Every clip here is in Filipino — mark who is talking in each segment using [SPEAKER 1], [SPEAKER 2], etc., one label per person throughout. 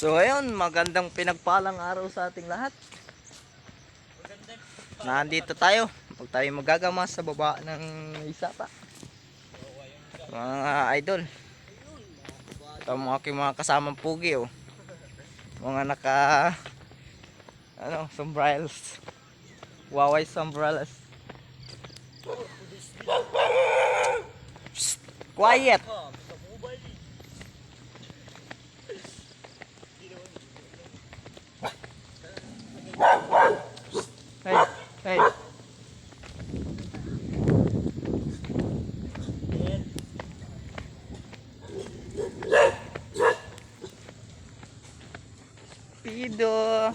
[SPEAKER 1] So ayun, magandang pinagpalang araw sa ating lahat. Nandito tayo. Pag tayo magagama sa baba ng isapa. Mga idol. Ito ang aking mga kasamang pugi oh. Mga naka sombrellas. Waway sombrellas. Psst, quiet. Hey, hey. Pido.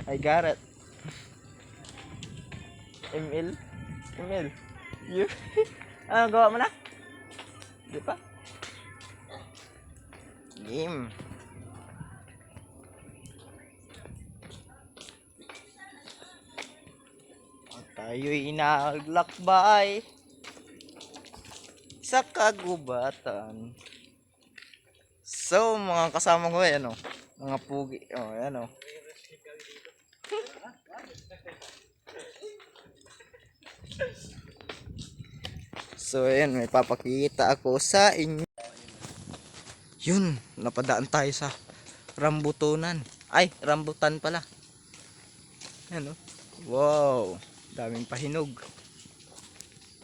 [SPEAKER 1] I got it. ML. ML. You. Ano gawa mo na? Di pa? Game. Tayo'y naglakbay sa kagubatan. So, mga kasama ko yan, mga pugi. Yan, So, ayan, may papakita ako sa inyo. Yun, napadaan tayo sa rambutunan. Ay, rambutan pala. Yan, wow, daming pahinog.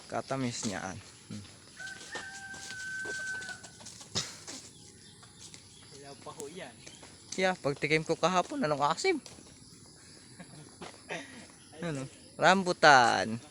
[SPEAKER 1] Katamis niyaan.
[SPEAKER 2] Ilaw pa ho yan.
[SPEAKER 1] Yeah, pagtikim ko kahapon, anong asim? Ano? Rambutan.